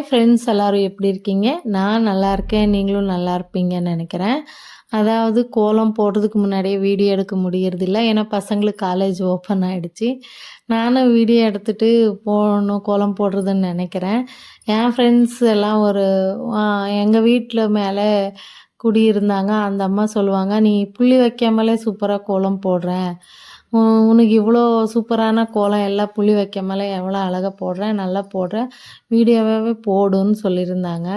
Friends எல்லோரும் எப்படி இருக்கீங்க? நான் நல்லா இருக்கேன். நீங்களும் நல்லா இருப்பீங்கன்னு நெனைக்கிறேன். அதாவது கோலம் போடுறதுக்கு முன்னாடியே வீடியோ எடுக்க முடியறதில்ல. ஏன்னா பசங்களுக்கு காலேஜ் ஓப்பன் ஆயிடுச்சு. நானும் வீடியோ எடுத்துட்டு போடணும், கோலம் போடுறதுன்னு நெனைக்கிறேன். என் ஃப்ரெண்ட்ஸ் எல்லாம் ஒரு அ எங்க வீட்ல மேல குடியிருந்தாங்க. அந்த அம்மா சொல்லுவாங்க, "நீ புள்ளி வைக்காமலே சூப்பரா கோலம் போடுற. உ உனக்கு இவ்வளோ சூப்பரான கோலம் எல்லாம் புள்ளி வைக்காமலே எவ்வளோ அழகா போடுற, நல்லா போடுற. வீடியோவாவே போடுன்னு" சொல்லியிருந்தாங்க.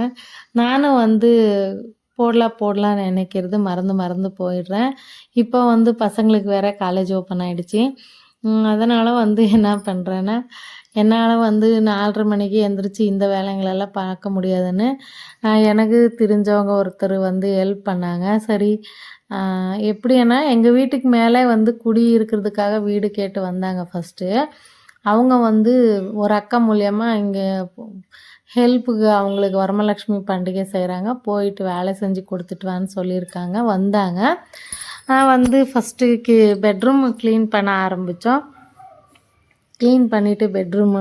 நானும் வந்து போடலாம்னு நினைக்கிறது மறந்து மறந்து போயிடுறேன். இப்போ வந்து பசங்களுக்கு வேற காலேஜ் ஓப்பன் ஆயிடுச்சு. அதனால வந்து என்ன பண்ணுறேன்னா, என்னால் வந்து 4:30 மணிக்கு எந்திரிச்சு இந்த வேலைங்களெல்லாம் பார்க்க முடியாதுன்னு, எனக்கு தெரிஞ்சவங்க ஒருத்தர் வந்து ஹெல்ப் பண்ணாங்க. சரி, எப்படின்னா எங்கள் வீட்டுக்கு மேலே வந்து குடி இருக்கிறதுக்காக வீடு கேட்டு வந்தாங்க ஃபஸ்ட்டு. அவங்க வந்து ஒரு அக்கா மூலியமா இங்கே ஹெல்ப்புக்கு அவங்களுக்கு வரமலட்சுமி பண்டிகை செய்கிறாங்க, போயிட்டு வேலை செஞ்சு கொடுத்துட்டு வான்னு சொல்லியிருக்காங்க. வந்தாங்க. நான் வந்து ஃபஸ்ட்டு பெட்ரூம் க்ளீன் பண்ண ஆரம்பித்தோம். க்ளீன் பண்ணிவிட்டு பெட்ரூமு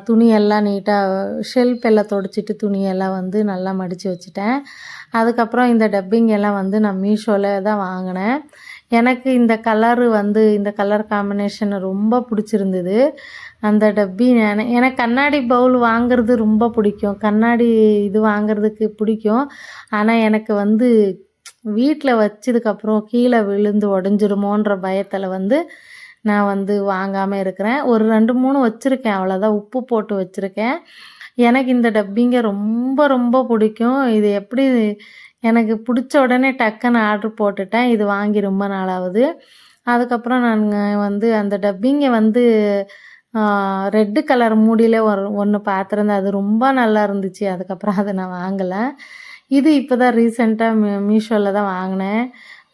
துணியெல்லாம் நீட்டாக ஷெல்ஃப் எல்லாம் துடைச்சிட்டு துணியெல்லாம் வந்து நல்லா மடித்து வச்சுட்டேன். அதுக்கப்புறம் இந்த டப்பிங் எல்லாம் வந்து நான் மீஷோவில் தான் வாங்கினேன். எனக்கு இந்த கலரு வந்து இந்த கலர் காம்பினேஷன் ரொம்ப பிடிச்சிருந்தது. அந்த டப்பி எனக்கு கண்ணாடி பவுல் வாங்கிறது ரொம்ப பிடிக்கும். கண்ணாடி இது வாங்கிறதுக்கு பிடிக்கும். ஆனால் எனக்கு வந்து வீட்டில் வச்சதுக்கப்புறம் கீழே விழுந்து உடஞ்சிருமோன்ற பயத்தில் வந்து நான் வந்து வாங்காமல் இருக்கிறேன். ஒரு 2, 3 வச்சுருக்கேன், அவ்வளோதான். உப்பு போட்டு வச்சுருக்கேன். எனக்கு இந்த டப்பிங்க ரொம்ப ரொம்ப பிடிக்கும். இது எப்படி எனக்கு பிடிச்ச உடனே டக்குன்னு ஆர்ட்ரு போட்டுட்டேன். இது வாங்கி ரொம்ப நாளாகுது. அதுக்கப்புறம் நான் வந்து அந்த டப்பிங்க வந்து ரெட்டு கலர் மூடியில ஒன்று பார்த்துருந்தேன். அது ரொம்ப நல்லா இருந்துச்சு. அதுக்கப்புறம் அதை நான் வாங்கலை. இது இப்போ தான் ரீசெண்டாக மீஷோவில் தான் வாங்கினேன்.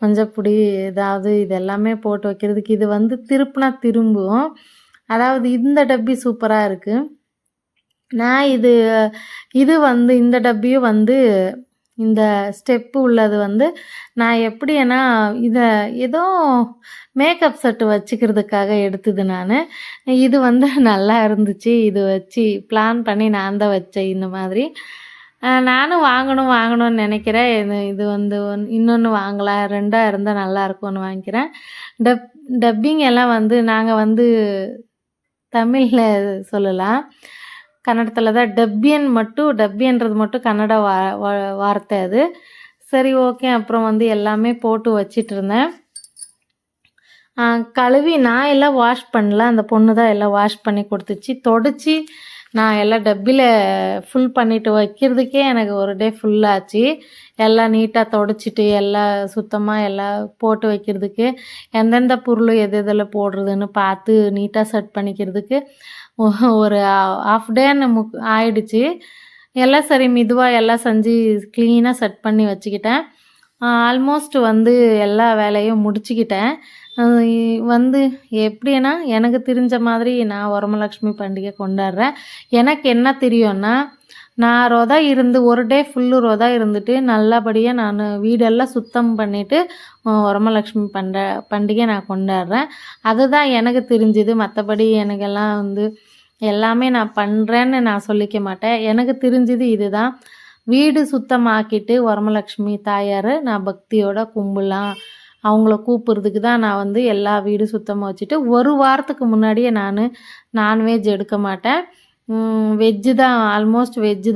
மஞ்சப்பொடி ஏதாவது இது எல்லாமே போட்டு வைக்கிறதுக்கு. இது வந்து திருப்புனா திரும்பும். அதாவது இந்த டப்பி சூப்பராக இருக்குது. நான் இது வந்து இந்த டப்பியும் வந்து இந்த ஸ்டெப்பு உள்ளது வந்து நான் எப்படின்னா இதை ஏதோ மேக்கப் செட்டு வச்சுக்கிறதுக்காக எடுத்தது நான். இது வந்து நல்லா இருந்துச்சு. இது வச்சு பிளான் பண்ணி நான் தான் வச்சேன் இந்த மாதிரி. நானும் வாங்கணும்னு நினைக்கிறேன். இது வந்து இன்னொன்று வாங்கலாம், 2ஆக இருந்தால் நல்லாயிருக்கும்னு வாங்கிக்கிறேன். டப்பிங் எல்லாம் வந்து நாங்கள் வந்து தமிழில் சொல்லலாம், கன்னடத்தில் தான் டப்பின்றது மட்டும் கன்னட வார்த்தை அது. சரி, ஓகே. அப்புறம் வந்து எல்லாமே போட்டு வச்சிட்ருந்தேன். கழுவி நான் எல்லாம் வாஷ் பண்ணல, அந்த பொண்ணு தான் எல்லாம் வாஷ் பண்ணி கொடுத்துச்சு. தொடச்சி நான் எல்லாம் டப்பியில் ஃபுல் பண்ணிவிட்டு வைக்கிறதுக்கே எனக்கு ஒரு டே ஃபுல்லாச்சு. எல்லாம் நீட்டாக தொடச்சிட்டு எல்லாம் சுத்தமாக எல்லாம் போட்டு வைக்கிறதுக்கு, எந்தெந்த பொருள் எது எதில் போடுறதுன்னு பார்த்து நீட்டாக செட் பண்ணிக்கிறதுக்கு ஒரு ½ டேன்னு ஆயிடுச்சு. எல்லாம் சரி மெதுவாக எல்லாம் செஞ்சு க்ளீனாக செட் பண்ணி வச்சுக்கிட்டேன். ஆல்மோஸ்ட் வந்து எல்லா வேலையும் முடிச்சுக்கிட்டேன். வந்து எப்படின்னா எனக்கு தெரிஞ்ச மாதிரி நான் வரமலட்சுமி பண்டிகை கொண்டாடுறேன். எனக்கு என்ன தெரியும்னா, நான் ஒரு டே ஃபுல்லு இருந்துட்டு நல்லபடியாக நான் வீடெல்லாம் சுத்தம் பண்ணிவிட்டு வரமலட்சுமி பண்டிகை நான் கொண்டாடுறேன். அதுதான் எனக்கு தெரிஞ்சுது. மற்றபடி எனக்கெல்லாம் வந்து எல்லாமே நான் பண்ணுறேன்னு நான் சொல்லிக்க மாட்டேன். எனக்கு தெரிஞ்சது இதுதான். வீடு சுத்தமாக்கிட்டு வரமலட்சுமி தாயாரை நான் பக்தியோட கும்பிடலாம், அவங்கள கூப்பிட்றதுக்கு தான் நான் வந்து எல்லா வீடு சுத்தமாக வச்சுட்டு, ஒரு வாரத்துக்கு முன்னாடியே நான் நான்வெஜ் எடுக்க மாட்டேன். வெஜ்ஜு தான், ஆல்மோஸ்ட் வெஜ்ஜு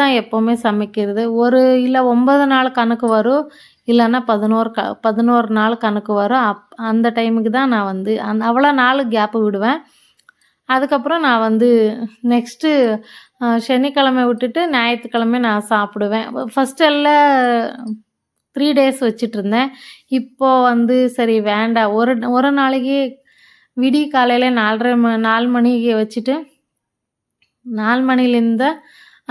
தான் எப்போவுமே சமைக்கிறது. இல்லை 9 நாள் கணக்கு வரும், இல்லைன்னா 11 நாள் கணக்கு வரும். அந்த டைமுக்கு தான் நான் வந்து அவ்வளோ நாள் கேப்பு விடுவேன். அதுக்கப்புறம் நான் வந்து நெக்ஸ்ட்டு சனிக்கிழமை விட்டுட்டு ஞாயிற்றுக்கிழமை நான் சாப்பிடுவேன். ஃபஸ்ட்டெல்லாம் 3 டேஸ் வச்சிட்ருந்தேன். இப்போது வந்து சரி வேண்டாம், ஒரு நாளைக்கு விடிய காலையில் 4 மணிக்கு வச்சுட்டு 4 மணிலேருந்து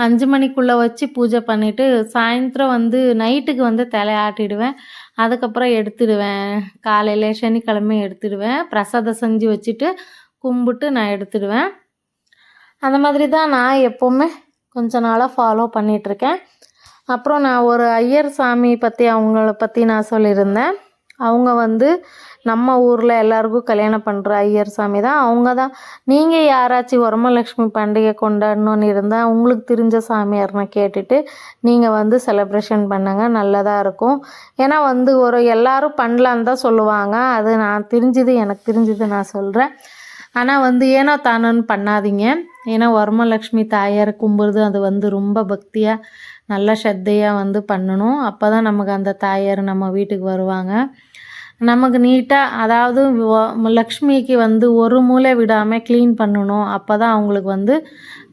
5 மணிக்குள்ளே வச்சு பூஜை பண்ணிவிட்டு சாயந்தரம் வந்து நைட்டுக்கு வந்து தலையாட்டிடுவேன். அதுக்கப்புறம் எடுத்துடுவேன். காலையில் சனிக்கிழமை எடுத்துடுவேன். பிரசாதம் செஞ்சு வச்சுட்டு கும்பிட்டு நான் எடுத்துடுவேன். அந்த மாதிரி தான் நான் எப்போவுமே கொஞ்ச நாளாக ஃபாலோ பண்ணிகிட்ருக்கேன். அப்புறம் நான் ஒரு ஐயர் சாமி பற்றி அவங்கள பற்றி நான் சொல்லியிருந்தேன். அவங்க வந்து நம்ம ஊரில் எல்லாருக்கும் கல்யாணம் பண்ணுற ஐயர் சாமி தான். அவங்க தான். நீங்கள் யாராச்சும் வரமலட்சுமி பண்டிகை கொண்டாடணுன்னு இருந்தால் உங்களுக்கு தெரிஞ்ச சாமியார்னா கேட்டுட்டு நீங்கள் வந்து செலிப்ரேஷன் பண்ணுங்க, நல்லதாக இருக்கும். ஏன்னா வந்து ஒரு எல்லாரும் பண்ணலான்னு தான் சொல்லுவாங்க. அது எனக்கு தெரிஞ்சது நான் சொல்கிறேன். ஆனால் வந்து ஏனோ தானோன்னு பண்ணாதீங்க. ஏன்னா வரமலட்சுமி தாயார் கும்பிடுறது அது வந்து ரொம்ப பக்தியாக நல்ல ஸ்ரத்தையாக வந்து பண்ணணும். அப்போ தான் நமக்கு அந்த தாயார் நம்ம வீட்டுக்கு வருவாங்க. நமக்கு நீட்டாக, அதாவது லக்ஷ்மிக்கு வந்து ஒரு மூலை விடாமல் க்ளீன் பண்ணணும். அப்போ தான் அவங்களுக்கு வந்து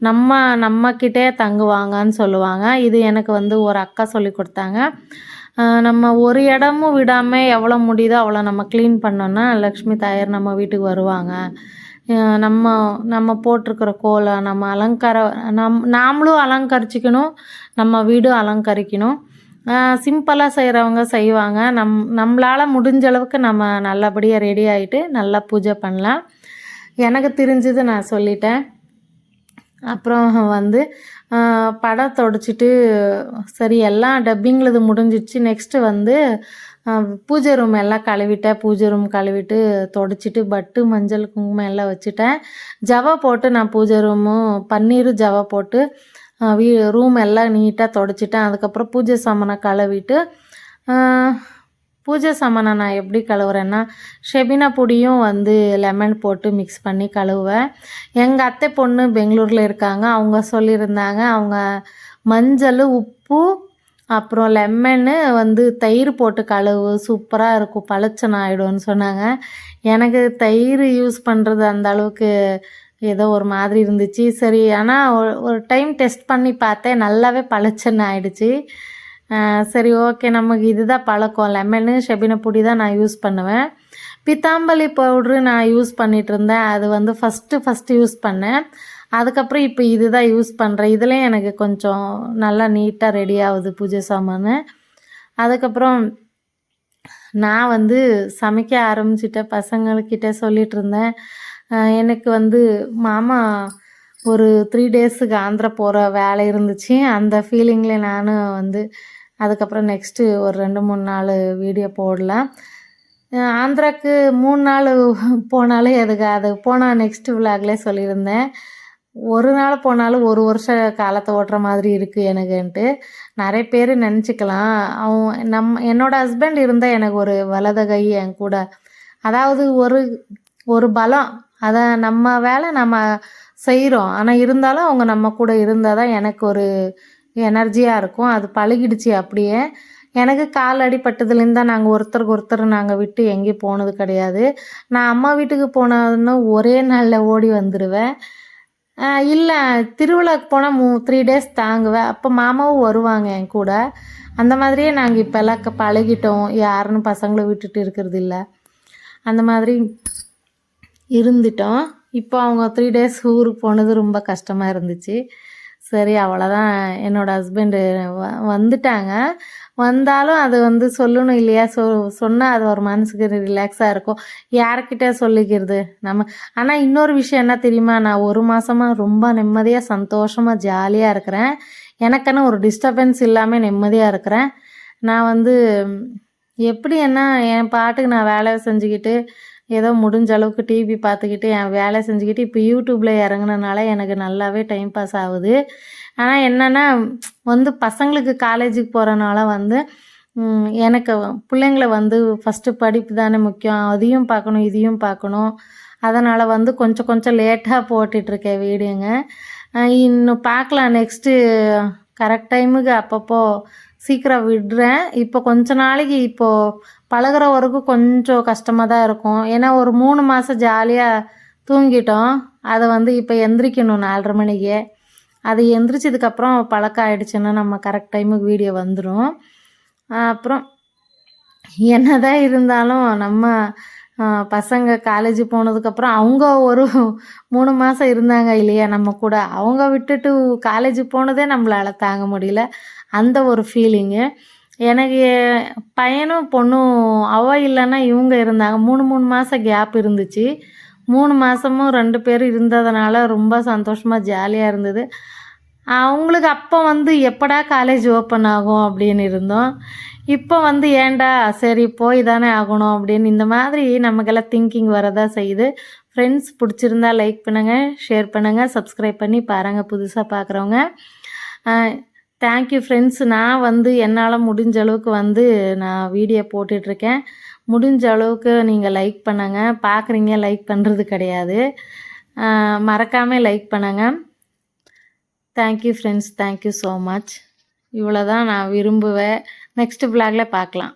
நம்மக்கிட்டே தங்குவாங்கன்னு சொல்லுவாங்க. இது எனக்கு வந்து ஒரு அக்கா சொல்லி கொடுத்தாங்க. நம்ம ஒரு இடமும் விடாமல் எவ்வளோ முடியுதோ அவ்வளோ நம்ம க்ளீன் பண்ணோன்னா லக்ஷ்மி தாயார் நம்ம வீட்டுக்கு வருவாங்க. நம்ம நம்ம போட்டிருக்கிற கோலம் நம்ம நாமளும் அலங்கரிச்சிக்கணும், நம்ம வீடும் அலங்கரிக்கணும். சிம்பிளாக செய்கிறவங்க செய்வாங்க. நம்மளால் முடிஞ்ச அளவுக்கு நம்ம நல்லபடியாக ரெடி ஆகிட்டு நல்லா பூஜை பண்ணலாம். எனக்கு தெரிஞ்சது நான் சொல்லிட்டேன். அப்புறம் வந்து படம் தொடச்சிட்டு சரி எல்லாம் டப்பிங்கிறது முடிஞ்சிடுச்சு. நெக்ஸ்ட்டு வந்து பூஜை ரூம் எல்லாம் கழுவிட்டேன். பூஜை ரூம் கழுவிட்டு தொடச்சிட்டு பட்டு மஞ்சள் குங்குமம் எல்லாம் வச்சுட்டேன். ஜவா போட்டு நான் பூஜை ரூமும் பன்னீர் ஜவா போட்டு ரூம் எல்லாம் நீட்டாக தொடச்சிட்டேன். அதுக்கப்புறம் பூஜை சாமானை கழுவிட்டு பூஜை சாமானை நான் எப்படி கழுவுறேன்னா ஷெபினா பொடியும் வந்து லெமன் போட்டு மிக்ஸ் பண்ணி கழுவுவேன். எங்கள் அத்தை பொண்ணு பெங்களூரில் இருக்காங்க. அவங்க சொல்லியிருந்தாங்க அவங்க மஞ்சள் உப்பு அப்புறம் லெமனு வந்து தயிர் போட்டு கழுவு சூப்பராக இருக்கும், பளிச்சுன்னு ஆகிடும்னு சொன்னாங்க. எனக்கு தயிர் யூஸ் பண்ணுறது அந்த அளவுக்கு ஏதோ ஒரு மாதிரி இருந்துச்சு. சரி, ஆனால் ஒரு டைம் டெஸ்ட் பண்ணி பார்த்தேன், நல்லாவே பளிச்சுன்னு ஆயிடுச்சு. சரி ஓகே, நமக்கு இதுதான் பழக்கம். லெமனு ஷெபினா பொடி தான் நான் யூஸ் பண்ணுவேன். பித்தாம்பலி பவுட்ரு நான் யூஸ் பண்ணிகிட்டு இருந்தேன். அது வந்து ஃபஸ்ட்டு யூஸ் பண்ணேன். அதுக்கப்புறம் இப்போ இது தான் யூஸ் பண்ணுறேன். இதுலேயும் எனக்கு கொஞ்சம் நல்லா நீட்டாக ரெடி ஆகுது பூஜை சாமான். அதுக்கப்புறம் நான் வந்து சமைக்க ஆரம்பிச்சிட்டேன். பசங்கள்கிட்ட சொல்லிகிட்டு இருந்தேன். எனக்கு வந்து மாமா ஒரு 3 டேஸுக்கு ஆந்திரா போகிற வேலை இருந்துச்சு. அந்த ஃபீலிங்கில் நானும் வந்து அதுக்கப்புறம் நெக்ஸ்ட்டு ஒரு 2-3 நாள் வீடியோ போடலாம். ஆந்திராவுக்கு 3 நாள் போனாலே எதுக்கு, அது போனால் நெக்ஸ்ட்டு விலாக்லேயே சொல்லியிருந்தேன். ஒரு நாள் போனாலும் ஒரு வருஷ காலத்தை ஓட்டுற மாதிரி இருக்குது எனக்குன்ட்டு நிறைய பேர் நினச்சிக்கலாம். என்னோடய ஹஸ்பண்ட் இருந்தால் எனக்கு ஒரு வலது கை என் கூட, அதாவது ஒரு பலம். அதை நம்ம வேலை நம்ம செய்கிறோம், ஆனால் இருந்தாலும் அவங்க நம்ம கூட இருந்தால் தான் எனக்கு ஒரு எனர்ஜியாக இருக்கும். அது பழகிடுச்சு அப்படியே. எனக்கு கால் அடிப்பட்டதுலேருந்து தான் நாங்கள் ஒருத்தருக்கு ஒருத்தர் நாங்கள் விட்டு எங்கேயும் போனது கிடையாது. நான் அம்மா வீட்டுக்கு போனதுன்னு ஒரே நாளில் ஓடி வந்துடுவேன். இல்லை, திருவிழாவுக்கு போனால் 3 டேஸ் தாங்குவேன். அப்போ மாமாவும் வருவாங்க என் கூட. அந்த மாதிரியே நாங்கள் இப்போல்லாம் பழகிட்டோம். யாருன்னு பசங்களை விட்டுட்டு இருக்கிறது இல்லை, அந்த மாதிரி இருந்துட்டோம். இப்போ அவங்க 3 டேஸ் ஊருக்கு போனது ரொம்ப கஷ்டமாக இருந்துச்சு. சரி அவ்வளோதான், என்னோடய ஹஸ்பண்டு வந்துட்டாங்க. வந்தாலும் அது வந்து சொல்லணும் இல்லையா, சொன்னால் அது ஒரு மனசுக்கு ரிலாக்ஸாக இருக்கும். யார்கிட்ட சொல்லிக்கிறது நம்ம. ஆனால் இன்னொரு விஷயம் என்ன தெரியுமா, நான் 1 மாதமாக ரொம்ப நிம்மதியாக சந்தோஷமாக ஜாலியாக இருக்கிறேன். எனக்குன்னு ஒரு டிஸ்டர்பன்ஸ் இல்லாமல் நிம்மதியாக இருக்கிறேன். நான் வந்து எப்படி என்ன என் பாட்டுக்கு நான் வேலை செஞ்சுக்கிட்டு ஏதோ முடிஞ்ச அளவுக்கு டிவி பார்த்துக்கிட்டு என் வேலை செஞ்சுக்கிட்டு இப்போ யூடியூப்பில் இறங்குனனால எனக்கு நல்லாவே டைம் பாஸ் ஆகுது. ஆனால் என்னென்னா வந்து பசங்களுக்கு காலேஜுக்கு போகிறனால வந்து எனக்கு பிள்ளைங்களை வந்து ஃபஸ்ட்டு படிப்பு தானே முக்கியம், அதையும் பார்க்கணும் இதையும் பார்க்கணும். அதனால் வந்து கொஞ்சம் லேட்டாக போட்டுட்ருக்கேன் வீடியோங்க. இன்னும் பார்க்கலாம், நெக்ஸ்ட்டு கரெக்ட் டைமுக்கு அப்பப்போ சீக்கிரம் விடுறேன். இப்போ கொஞ்ச நாளைக்கு இப்போது பழகுற வரைக்கும் கொஞ்சம் கஷ்டமாக தான் இருக்கும். ஏன்னா ஒரு 3 மாதம் ஜாலியாக தூங்கிட்டோம். அதை வந்து இப்போ எந்திரிக்கணும் 4:30 மணிக்கு. அது எந்திரிச்சதுக்கப்புறம் பழக்கம் ஆகிடுச்சுன்னா நம்ம கரெக்ட் டைமுக்கு வீடியோ வந்துடும். அப்புறம் என்ன தான் இருந்தாலும் நம்ம பசங்க காலேஜ் போனதுக்கப்புறம் அவங்க ஒரு 3 மாதம் இருந்தாங்க இல்லையா நம்ம கூட, அவங்க விட்டுட்டு காலேஜ் போனதே நம்மளால் தாங்க முடியல. அந்த ஒரு ஃபீலிங்கு எனக்கு. பையனும் பொண்ணும் இல்லைன்னா இவங்க இருந்தாங்க. 3 மாதம் கேப் இருந்துச்சு. 3 மாதமும் 2 பேரும் இருந்ததுனால ரொம்ப சந்தோஷமாக ஜாலியாக இருந்தது. அவங்களுக்கு அப்போ வந்து எப்படா காலேஜ் ஓப்பன் ஆகும் அப்படின்னு இருந்தோம். இப்போ வந்து ஏன்டா சரி போய் தானே ஆகணும் அப்படின்னு இந்த மாதிரி நமக்கெல்லாம் திங்கிங் வரதா செய்யுது. ஃப்ரெண்ட்ஸ் பிடிச்சிருந்தா லைக் பண்ணுங்கள், ஷேர் பண்ணுங்கள், சப்ஸ்கிரைப் பண்ணி பாருங்கள் புதுசாக பார்க்குறவங்க. Thank you friends. நான் வந்து என்னால் முடிஞ்ச அளவுக்கு வந்து நான் வீடியோ போட்டுட்ருக்கேன். முடிஞ்ச அளவுக்கு நீங்கள் லைக் பண்ணுங்கள். பார்க்குறீங்க, லைக் பண்ணுறது கிடையாது. மறக்காமல் லைக் பண்ணுங்கள். Thank you friends. Thank you so much. இவ்வளோ தான் நான் விரும்புவேன். நெக்ஸ்ட் vlogல பார்க்கலாம்.